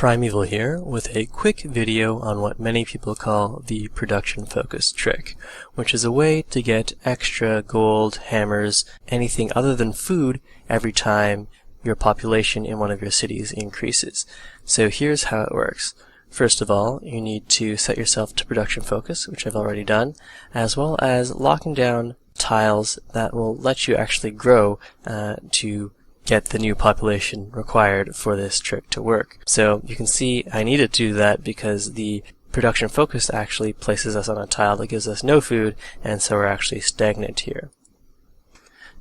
Primeval here with a quick video on what many people call the production focus trick, which is a way to get extra gold, hammers, anything other than food every time your population in one of your cities increases. So here's how it works. First of all, you need to set yourself to production focus, which I've already done, as well as locking down tiles that will let you actually grow to get the new population required for this trick to work. So you can see I needed to do that because the production focus actually places us on a tile that gives us no food, and so we're actually stagnant here.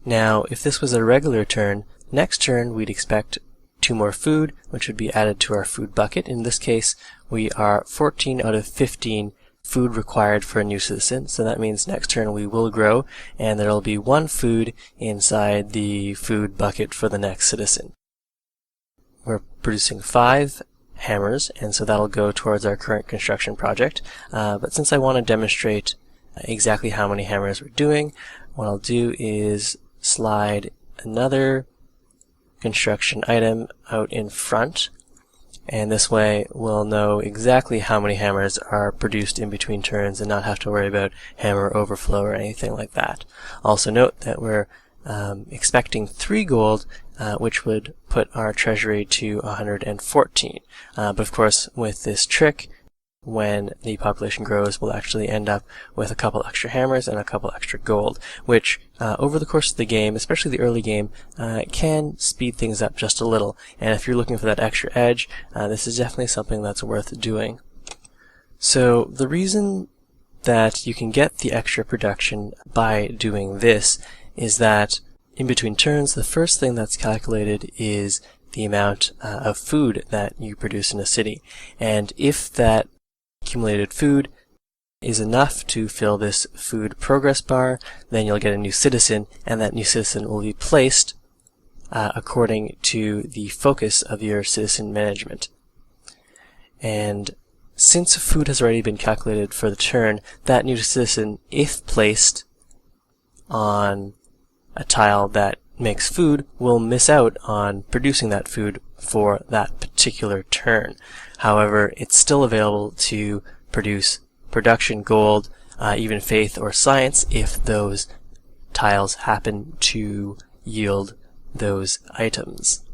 Now, if this was a regular turn, next turn we'd expect 2 more food, which would be added to our food bucket. In this case, we are 14 out of 15 food required for a new citizen, so that means next turn we will grow, and there will be 1 food inside the food bucket for the next citizen. We're producing 5 hammers, and so that'll go towards our current construction project, but since I want to demonstrate exactly how many hammers we're doing, what I'll do is slide another construction item out in front, and this way we'll know exactly how many hammers are produced in between turns and not have to worry about hammer overflow or anything like that. Also note that we're expecting 3 gold, which would put our treasury to 114. But of course, with this trick, when the population grows, we'll actually end up with a couple extra hammers and a couple extra gold, which over the course of the game, especially the early game, can speed things up just a little. And if you're looking for that extra edge, this is definitely something that's worth doing. So the reason that you can get the extra production by doing this is that in between turns, the first thing that's calculated is the amount of food that you produce in a city. And if that accumulated food is enough to fill this food progress bar, then you'll get a new citizen, and that new citizen will be placed according to the focus of your citizen management. And since food has already been calculated for the turn, that new citizen, if placed on a tile that makes food, will miss out on producing that food for that particular turn. However, it's still available to produce production gold, even faith or science, if those tiles happen to yield those items.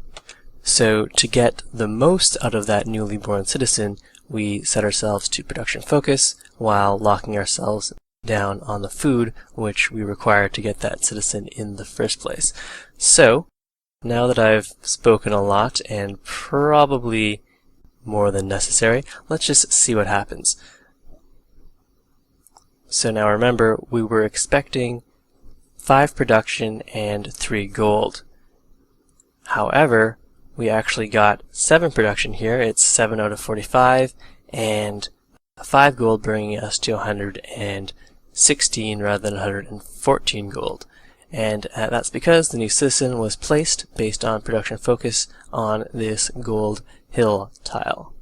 So to get the most out of that newly born citizen, we set ourselves to production focus while locking ourselves down on the food which we require to get that citizen in the first place. So now that I've spoken a lot, and probably more than necessary, let's just see what happens. So now remember, we were expecting 5 production and 3 gold. However, we actually got 7 production here. It's 7 out of 45, and 5 gold, bringing us to 116 rather than 114 gold. And that's because the new citizen was placed based on production focus on this gold hill tile.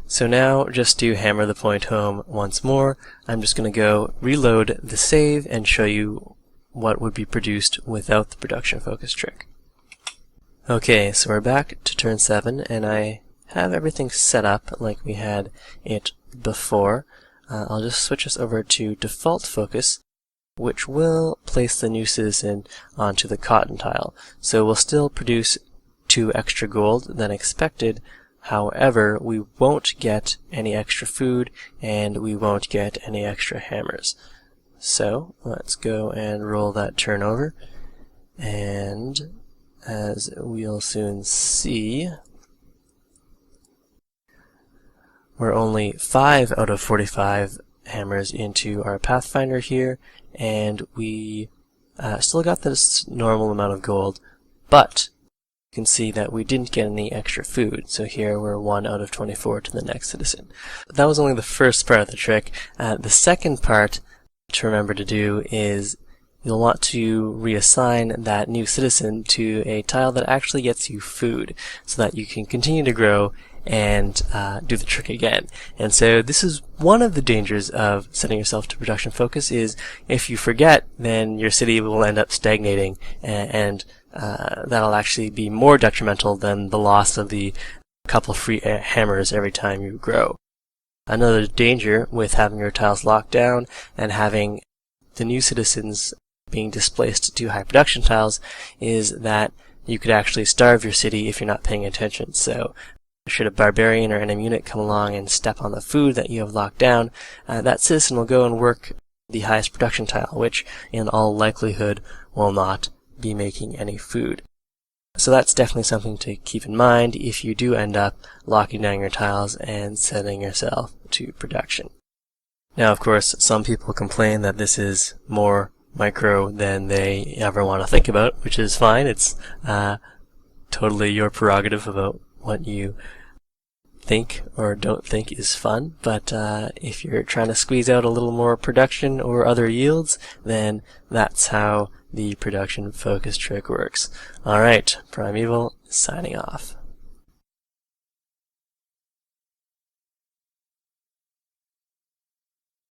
So now, just to hammer the point home once more, I'm just going to go reload the save and show you what would be produced without the production focus trick. Okay, so we're back to turn 7, and I have everything set up like we had it before. I'll just switch us over to default focus, which will place the new citizen onto the cotton tile. So we'll still produce 2 extra gold than expected. However, we won't get any extra food, and we won't get any extra hammers. So let's go and roll that turn over, and as we'll soon see, we're only 5 out of 45 hammers into our Pathfinder here, and we still got this normal amount of gold, but you can see that we didn't get any extra food, so here we're 1 out of 24 to the next citizen. That was only the first part of the trick. The second part to remember to do is you'll want to reassign that new citizen to a tile that actually gets you food, so that you can continue to grow and do the trick again. And so this is one of the dangers of setting yourself to production focus, is if you forget, then your city will end up stagnating, and that'll actually be more detrimental than the loss of the a couple free hammers every time you grow. Another danger with having your tiles locked down and having the new citizens being displaced to high production tiles is that you could actually starve your city if you're not paying attention. So should a barbarian or enemy unit come along and step on the food that you have locked down, that citizen will go and work the highest production tile, which in all likelihood will not be making any food. So that's definitely something to keep in mind if you do end up locking down your tiles and sending yourself to production. Now, of course, some people complain that this is more micro than they ever want to think about, which is fine. It's totally your prerogative about what you think or don't think is fun, but if you're trying to squeeze out a little more production or other yields, then that's how the production focus trick works. Alright, Primeval signing off.